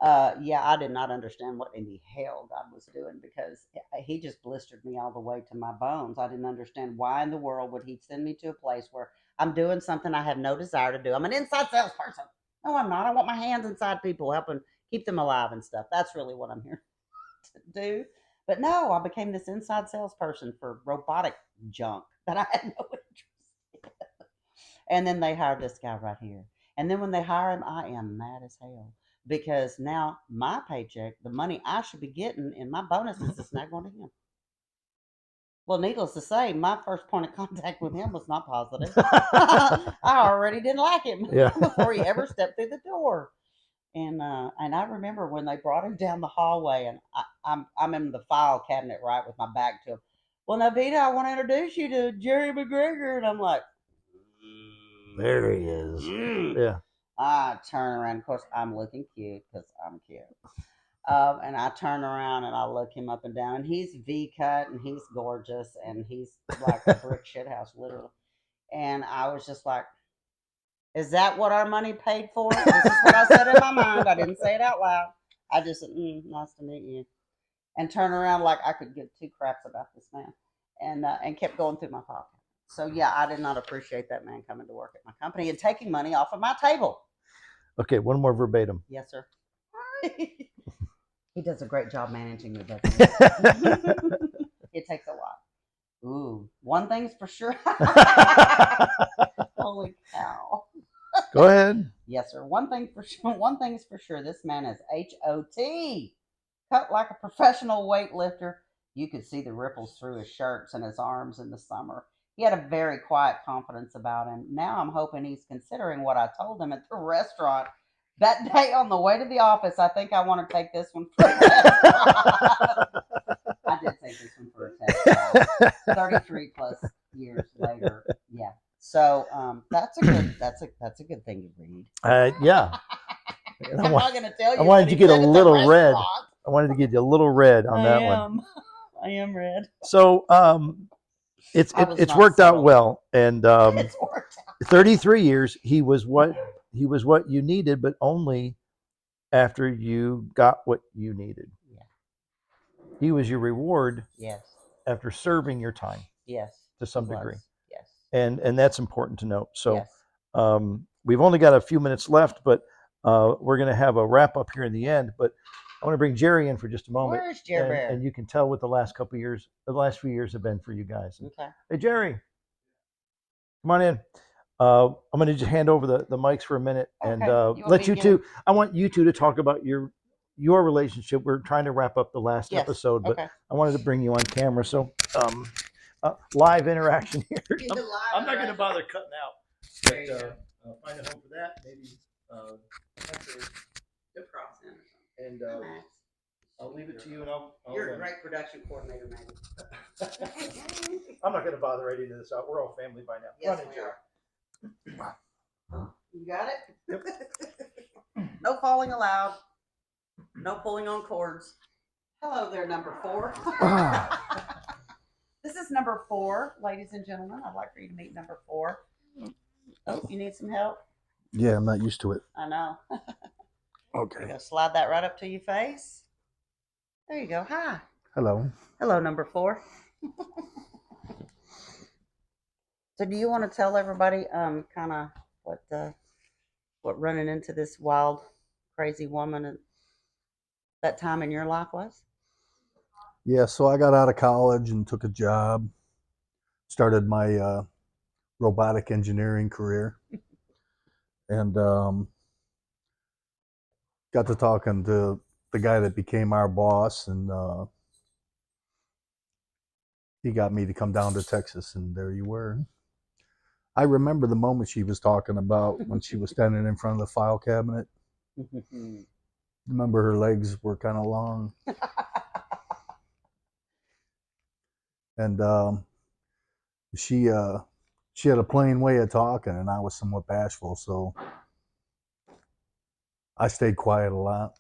I did not understand what in the hell God was doing, because he just blistered me all the way to my bones. I didn't understand why in the world would he send me to a place where I'm doing something I have no desire to do. I'm an inside salesperson. No, I'm not. I want my hands inside people, helping keep them alive and stuff. That's really what I'm here to do. But no, I became this inside salesperson for robotic junk that I had no interest in. And then they hired this guy right here. And then when they hire him, I am mad as hell, because now my paycheck, the money I should be getting in my bonuses, is not going to him. Well, needless to say, my first point of contact with him was not positive. I already didn't like him before he ever stepped through the door. And I remember when they brought him down the hallway, and I'm in the file cabinet right with my back to him. Well, now, Veda, I want to introduce you to Jerry McGregor. And I'm like, there he is. Yeah. I turn around. Of course, I'm looking cute because I'm cute. And I turn around and I look him up and down, and he's V-cut and he's gorgeous and he's like a brick shit house, literally. And I was just like, is that what our money paid for? This is what I said in my mind. I didn't say it out loud. I just said, nice to meet you. And turn around like I could give two craps about this man. And kept going through my pocket. So, yeah, I did not appreciate that man coming to work at my company and taking money off of my table. Okay, one more verbatim. Yes, sir. He does a great job managing me, doesn't he? It takes a lot. Ooh, one thing's for sure. Holy cow. Go ahead. Yes, sir. One thing is for sure. This man is HOT. Cut like a professional weightlifter. You could see the ripples through his shirts and his arms in the summer. He had a very quiet confidence about him. Now I'm hoping he's considering what I told him at the restaurant that day on the way to the office. I think I want to take this one for a test. I did take this one for a test. 33 plus years later. Yeah. So that's a good thing to read. Yeah. I'm not going to tell you. I wanted to get a little red. I wanted to get you a little red on that one. I am red. So it's worked out well, and it's worked out. 33 years. He was what you needed, but only after you got what you needed. Yeah. He was your reward. Yes. After serving your time. Yes. To some degree. Yes. And that's important to note. So yes. We've only got a few minutes left, but we're going to have a wrap up here in the end. But I want to bring Jerry in for just a moment. Where's Jerry? And you can tell what the last few years have been for you guys. Okay. Hey, Jerry, come on in. I'm going to just hand over the mics for a minute and let you two. I want you two to talk about your relationship. We're trying to wrap up the last episode, but I wanted to bring you on camera. So live interaction here. I'm not going to bother cutting out. But, find a home for that. Maybe and I'll leave it to you. And You're a great production coordinator, man. I'm not going to bother editing this out. We're all family by now. Yes, we are. You got it? Yep. No falling allowed. No pulling on cords. Hello there, number 4. This is number 4, ladies and gentlemen. I'd like for you to meet number 4. Oh, you need some help? Yeah, I'm not used to it. I know. Okay. You're gonna slide that right up to your face. There you go. Hi. Hello. Hello, number 4. So, do you want to tell everybody, kind of what running into this wild, crazy woman at that time in your life was? Yeah, so I got out of college and took a job, started my robotic engineering career, and got to talking to the guy that became our boss, and he got me to come down to Texas, and there you were. I remember the moment she was talking about when she was standing in front of the file cabinet. Remember her legs were kind of long. And she had a plain way of talking, and I was somewhat bashful, so I stayed quiet a lot.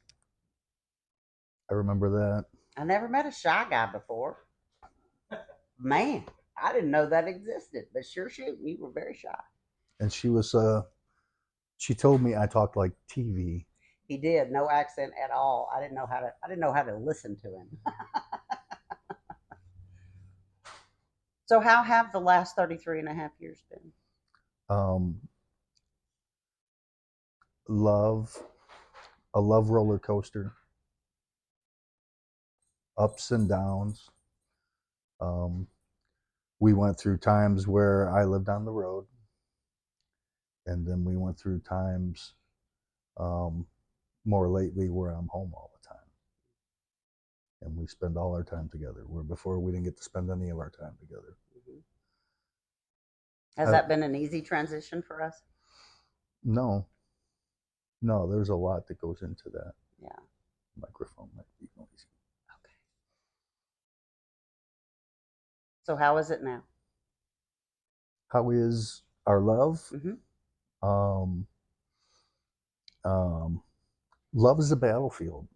I remember that. I never met a shy guy before. Man, I didn't know that existed, but sure shoot, you were very shy. And she was she told me I talked like TV. He did, no accent at all. I didn't know how to listen to him. So how have the last 33 and a half years been? A love roller coaster, ups and downs. We went through times where I lived on the road, and then we went through times more lately where I'm home all the time, and we spend all our time together, where before we didn't get to spend any of our time together. Has that been an easy transition for us? No, there's a lot that goes into that. Yeah. Microphone might be noisy. Okay. So how is it now? How is our love? Mm-hmm. Love is a battlefield.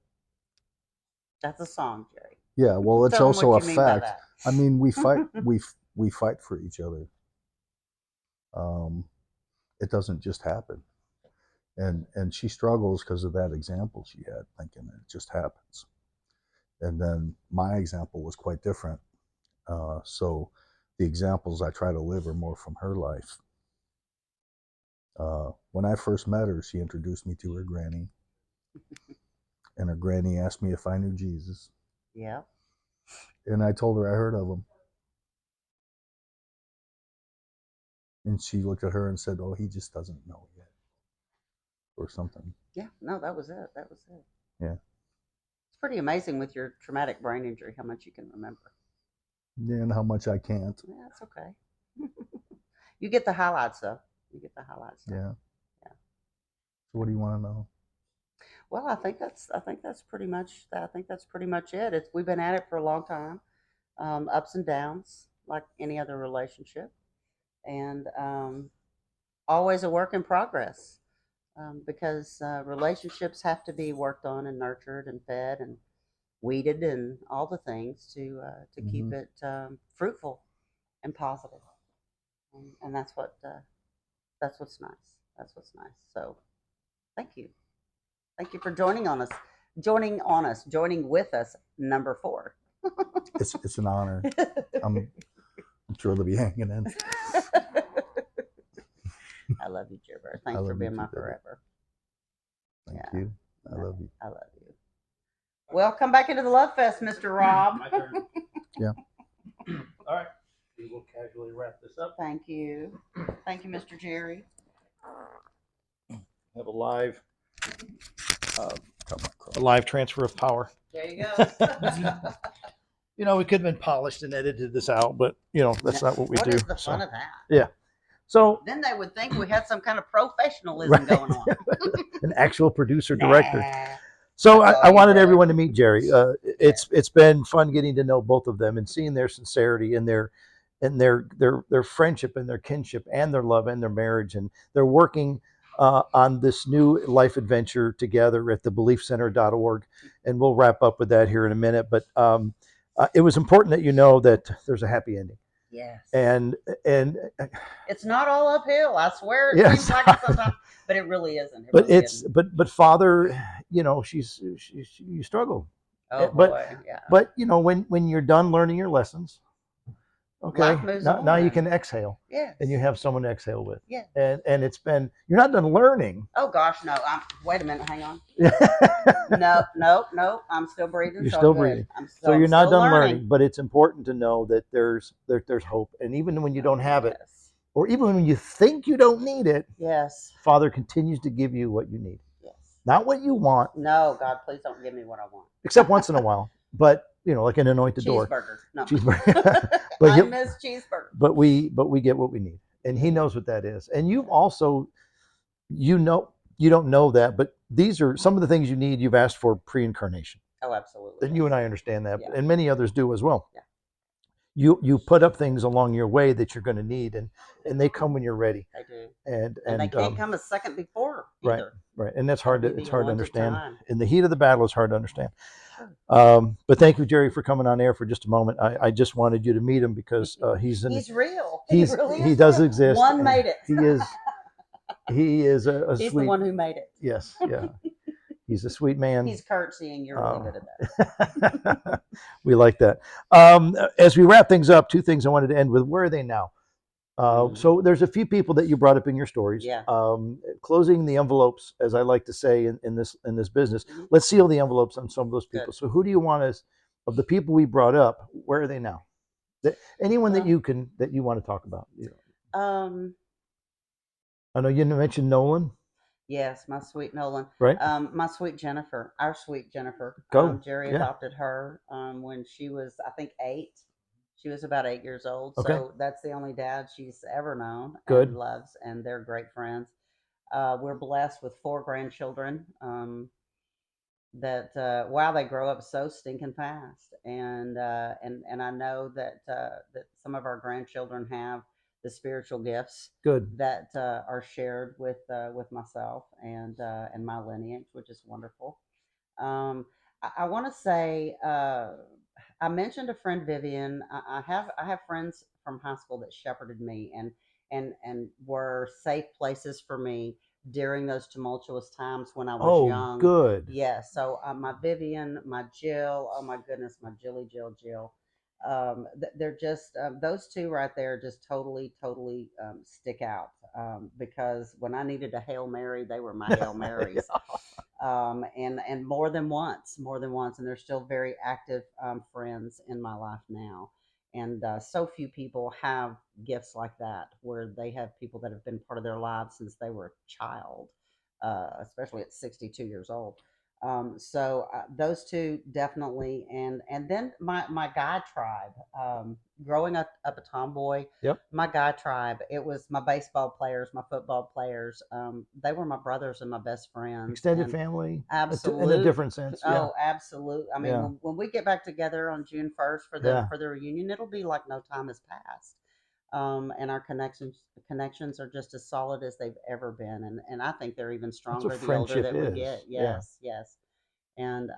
That's a song, Jerry. Yeah, well, it's Tell 'em also what a you mean by fact. that. I mean, we fight. we fight for each other. It doesn't just happen, and she struggles because of that example she had, thinking it just happens. And then my example was quite different. So the examples I try to live are more from her life. When I first met her, she introduced me to her granny, and her granny asked me if I knew Jesus. Yeah. And I told her I heard of him. And she looked at her and said, "Oh, he just doesn't know yet," or something. Yeah. No, that was it. That was it. Yeah. It's pretty amazing with your traumatic brain injury how much you can remember. Yeah, and how much I can't. Yeah, that's okay. You get the highlights though. You get the highlights. Though. Yeah. Yeah. So what do you want to know? Well, I think that's pretty much it. We've been at it for a long time, ups and downs like any other relationship, and always a work in progress because relationships have to be worked on and nurtured and fed and weeded and all the things to keep it fruitful and positive, and that's what's nice. That's what's nice. So, thank you. Thank you for joining with us, number 4. It's an honor. I'm thrilled to be hanging in. I love you, Jibber. Thanks for being my forever. Thank you. I love you. I love you. Well, come back into the Love Fest, Mr. Rob. My turn. Yeah. All right. We will casually wrap this up. Thank you. Thank you, Mr. Jerry. Have a live transfer of power. There you go. You know, we could have been polished and edited this out, but you know, that's not what we do. What is the fun of that? Yeah. So then they would think we had some kind of professionalism going on. An actual producer director. So I wanted everyone to meet Jerry. It's been fun getting to know both of them and seeing their sincerity and their friendship and their kinship and their love and their marriage, and they're working on this new life adventure together at thebeliefcenter.org, and we'll wrap up with that here in a minute. But it was important that you know that there's a happy ending. Yes. And it's not all uphill. I swear it seems like it sometimes, but it really isn't. But Father, you know, you struggle. Oh boy, yeah. But you know, when you're done learning your lessons, okay, now you can exhale. Yes. And you have someone to exhale with. Yeah. And it's been, you're not done learning. Oh gosh, no. Wait a minute, hang on. No. I'm still breathing. You're still breathing. So you're not done learning, but it's important to know that there's hope. And even when you don't have it, or even when you think you don't need it, yes, Father continues to give you what you need. Yes. not what you want. No, God, please don't give me what I want. Except once in a while. But like an anointed door. Cheeseburger. No. Cheeseburger. But I miss cheeseburger. But we get what we need, and He knows what that is. And you've also, you don't know that, but these are some of the things you need. You've asked for pre-incarnation. Oh, absolutely. And you and I understand that, Yeah. and many others do as well. Yeah. You put up things along your way that you're going to need, and they come when you're ready. They do. And they can't come a second before either. Right. And that's hard to understand. Time. In the heat of the battle, it's hard to understand. But thank you, Jerry, for coming on air for just a moment. I just wanted you to meet him because he's real. He does real. exist. One made it. He is a He's sweet. the one who made it. Yes, yeah. He's a sweet man. He's curtsying. You're really good at that. We like that. As we wrap things up, two things I wanted to end with. Where are they now? So there's a few people that you brought up in your stories. Yeah. Closing the envelopes, as I like to say in this business. Let's seal the envelopes on some of those people. Good. So who do you want as of the people we brought up? Where are they now? Anyone that you want to talk about? I know you mentioned Nolan. Yes, my sweet Nolan. Right. My sweet Jennifer, our sweet Jennifer. Jerry adopted her when she was, I think, 8. She was about 8 years old. Okay. So that's the only dad she's ever known. Good. And loves, and they're great friends. We're blessed with 4 grandchildren. That wow, they grow up so stinking fast, and I know that that some of our grandchildren have the spiritual gifts. Good. That are shared with myself and my lineage, which is wonderful. I want to say I mentioned a friend, Vivian. I have friends from high school that shepherded me and were safe places for me during those tumultuous times when I was young. Good. Yeah. So my Vivian, my Jill. Oh my goodness, my Jill. They're just those two right there just totally stick out because when I needed a Hail Mary, they were my Hail Marys. And more than once, and they're still very active friends in my life now. And so few people have gifts like that, where they have people that have been part of their lives since they were a child, especially at 62 years old. So those two definitely, and then my guy tribe. Growing up a tomboy, my guy tribe. It was my baseball players, my football players. They were my brothers and my best friends. Extended family, absolutely, in a different sense. Yeah. Oh, absolutely. I mean, when we get back together on June 1st for the reunion, it'll be like no time has passed. And our connections are just as solid as they've ever been, and I think they're even stronger the older that we get. Yes. And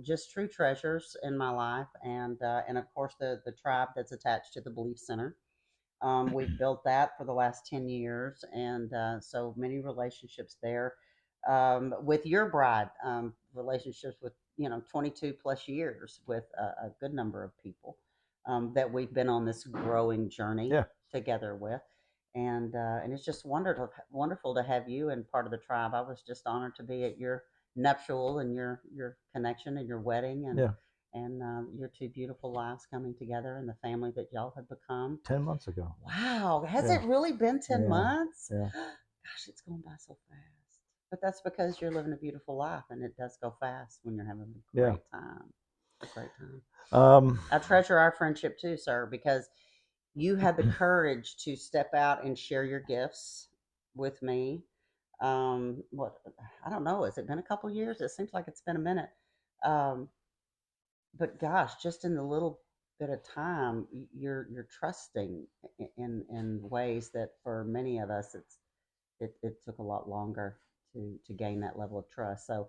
just true treasures in my life, and of course the tribe that's attached to the Belief Center. We've built that for the last 10 years, and so many relationships there. With your bride, relationships with 22 plus years with a good number of people that we've been on this growing journey together with, and it's just wonderful to have you and part of the tribe. I was just honored to be at your nuptial and your connection and your wedding and your two beautiful lives coming together and the family that y'all have become. 10 months ago. Wow, has it really been 10 months? Yeah. Gosh, it's going by so fast. But that's because you're living a beautiful life, and it does go fast when you're having a great time. A great time. I treasure our friendship too, sir, because you had the courage to step out and share your gifts with me. What, I don't know, has it been a couple years? It seems like it's been a minute. But gosh, just in the little bit of time, you're trusting in ways that for many of us it took a lot longer to gain that level of trust. So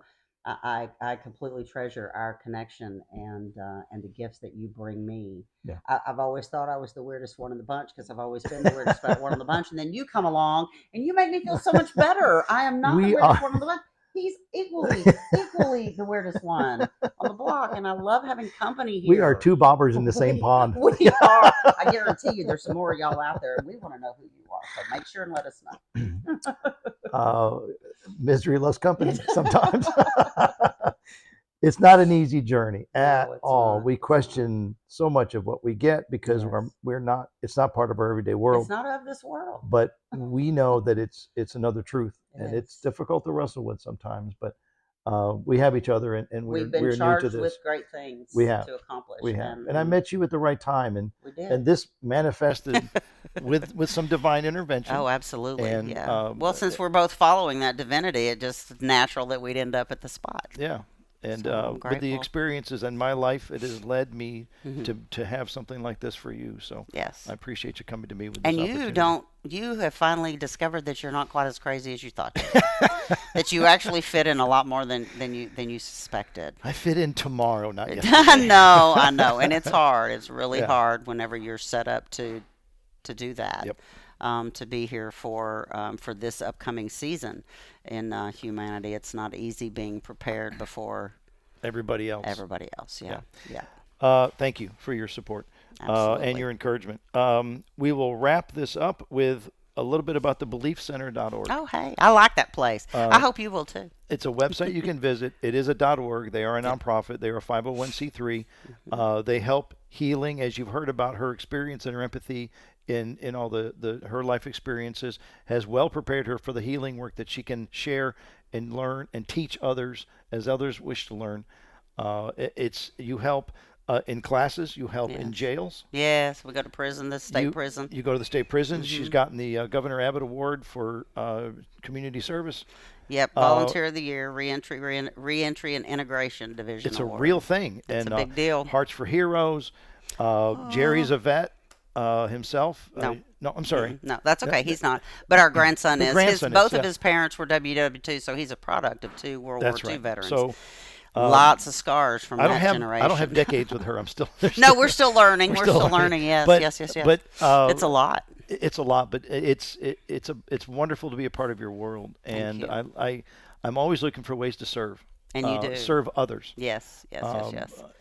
I completely treasure our connection and the gifts that you bring me. Yeah. I've always thought I was the weirdest one in the bunch because I've always been the weirdest one in the bunch, and then you come along and you make me feel so much better. I am not the weirdest one in the bunch. He's equally the weirdest one on the block, and I love having company here. We are two bobbers in the same pond. We are. I guarantee you there's some more of y'all out there, and we want to know who you are. So make sure and let us know. Misery loves company sometimes. It's not an easy journey at all. We question so much of what we get because we're not, it's not part of our everyday world. It's not of this world. But we know that it's another truth, and it's difficult to wrestle with sometimes, but we have each other, and We've been we're new to charged this. with great things We have. to accomplish. We have, and I met you at the right time, we did. and this manifested with some divine intervention. Oh, absolutely. And, Yeah. Well, since we're both following that divinity, it just natural that we'd end up at the spot. Yeah. And So I'm with the grateful. experiences in my life, it has led me to have something like this for you. So Yes. I appreciate you coming to me with this And opportunity. you have finally discovered that you're not quite as crazy as you thought. That you actually fit in a lot more than you suspected. I fit in tomorrow, not yesterday. I know, and it's hard. It's really Yeah. hard whenever you're set up to do that. Yep. To be here for this upcoming season in humanity, it's not easy being prepared before Everybody else. everybody else. Yeah. Thank you for your support and Absolutely. your encouragement. We will wrap this up with a little bit about the beliefcenter.org. Oh, hey, I like that place. I hope you will too. It's a website you can visit. It is a .org. They are a nonprofit. They are a 501c3. They help healing, as you've heard about her experience and her empathy in all her life experiences, has well prepared her for the healing work that she can share and learn and teach others as others wish to learn. You help in classes. You help in Yes. jails. Yes, we go to prison, the state prison. You go to the state prisons. She's gotten the Governor Abbott Award for community service. Yep, Volunteer of the Year, Reentry and Integration Division. It's a Award. real thing. It's and a big deal. Hearts for Heroes. Jerry's a vet himself. No. I'm sorry. No, that's okay. He's not. But our grandson is. Both of yeah. his parents were WW2, so he's a product of two World That's War II right. veterans. So lots of scars from that generation. I don't have decades with her. I'm still. No, we're still learning. We're still learning. Yes, But- yes. But It's a lot. It's a lot, but it's wonderful to be a part of your world, and you. I'm always looking for ways to serve. And you do. Serve others. Yes.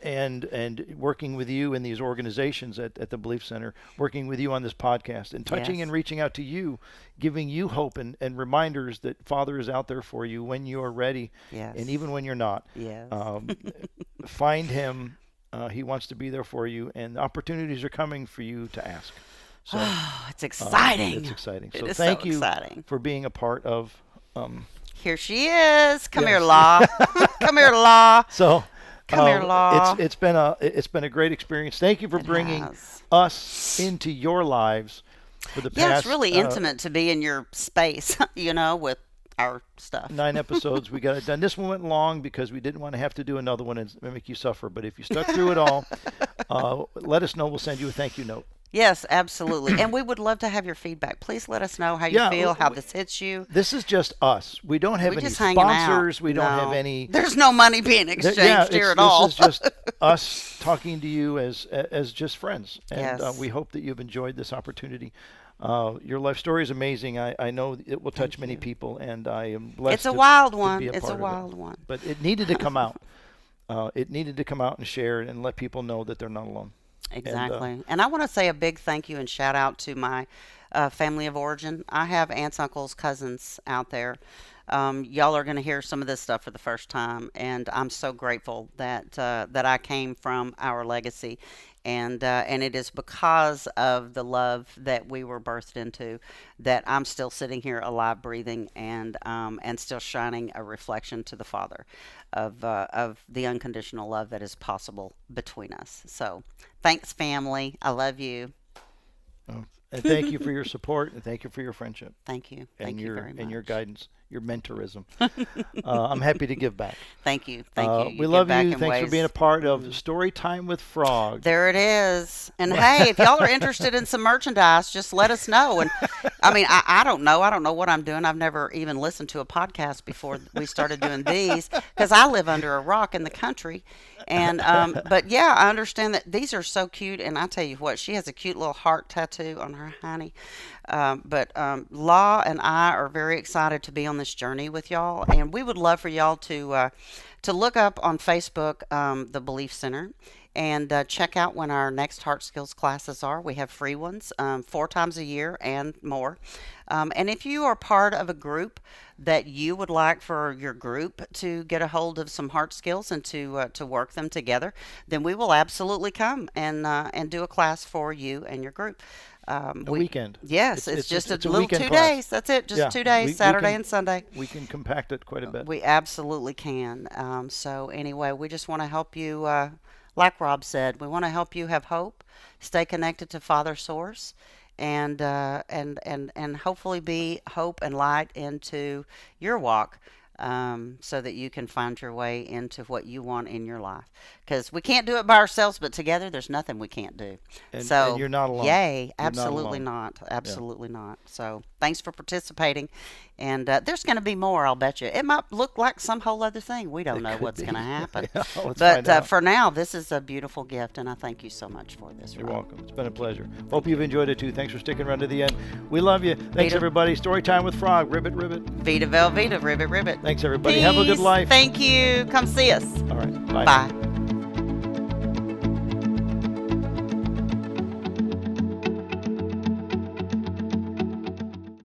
And working with you in these organizations at the Belief Center, working with you on this podcast, and touching Yes. and reaching out to you, giving you hope and reminders that Father is out there for you when you are ready, Yes. and even when you're not. Yes. Find him. He wants to be there for you, and opportunities are coming for you to ask. So It's exciting. it's exciting. It So is thank so you exciting. for being a part of. Here she is. Come here, Yes. Law. Come here, Law. So Come here, Law. It's been a great experience. Thank you for bringing has. us into your lives for the past. Yeah, it's really intimate to be in your space, with our stuff. 9 episodes. We got it done. This one went long because we didn't want to have to do another one and make you suffer. But if you stuck through it all, let us know. We'll send you a thank you note. Yes, absolutely. And we would love to have your feedback. Please let us know how you feel, how this hits you. This is just us. We don't have We're any just hanging out. sponsors. We don't No. have any. There's no money being exchanged here at all. This is just us talking to you as just friends. And Yes. we hope that you've enjoyed this opportunity. Your life story is amazing. I know it will touch many people, and I am blessed. It's a wild to one. be It's a part of it. wild one. But it needed to come out. It needed to come out and share and let people know that they're not alone. Exactly. And I want to say a big thank you and shout out to my family of origin. I have aunts, uncles, cousins out there. Y'all are going to hear some of this stuff for the first time, and I'm so grateful that I came from our legacy, and it is because of the love that we were birthed into that I'm still sitting here alive, breathing, and still shining a reflection to the Father of the unconditional love that is possible between us. So, thanks, family. I love you. And thank you for your support, and thank you for your friendship. Thank you. And Thank you very much. and your guidance, your mentorism. I'm happy to give back. Thank you. Thank you. You We give love back you. in Thanks for ways- being a part of Storytime with Frog. There it is. And hey, if y'all are interested in some merchandise, just let us know. And I mean, I don't know. I don't know what I'm doing. I've never even listened to a podcast before we started doing these because I live under a rock in the country. And but yeah, I understand that these are so cute. And I tell you what, she has a cute little heart tattoo on her hiney. But Law and I are very excited to be on this journey with y'all, and we would love for y'all to look up on Facebook the Belief Center. and check out when our next Heart Skills classes are. We have free ones 4 times a year and more. And if you are part of a group that you would like for your group to get a hold of some heart skills and to work them together, then we will absolutely come and do a class for you and your group. A weekend. Yes, it's just a little 2 class. days. That's it, just 2 days, Saturday and Sunday. We can compact it quite a bit. We absolutely can. So anyway, we just want to help you, like Rob said, we want to help you have hope, stay connected to Father Source, and hopefully be hope and light into your walk, so that you can find your way into what you want in your life. Because we can't do it by ourselves, but together there's nothing we can't do. And So you're not alone. Yay, You're absolutely not not. Absolutely not. So thanks for participating. And there's going to be more, I'll bet you. It might look like some whole other thing. We don't know what's going to happen. Yeah, let's But find out. for now, this is a beautiful gift, and I thank you so much for this. You're Rob. welcome. It's been a pleasure. Hope you've enjoyed it too. Thanks for sticking around to the end. We love you. Thanks, Veda. everybody. Storytime with Frog. Ribbit, ribbit. Veda Velveeta, ribbit, ribbit. Thanks, everybody. Peace. Have a good life. Thank you. Come see us. All right. Bye. Bye.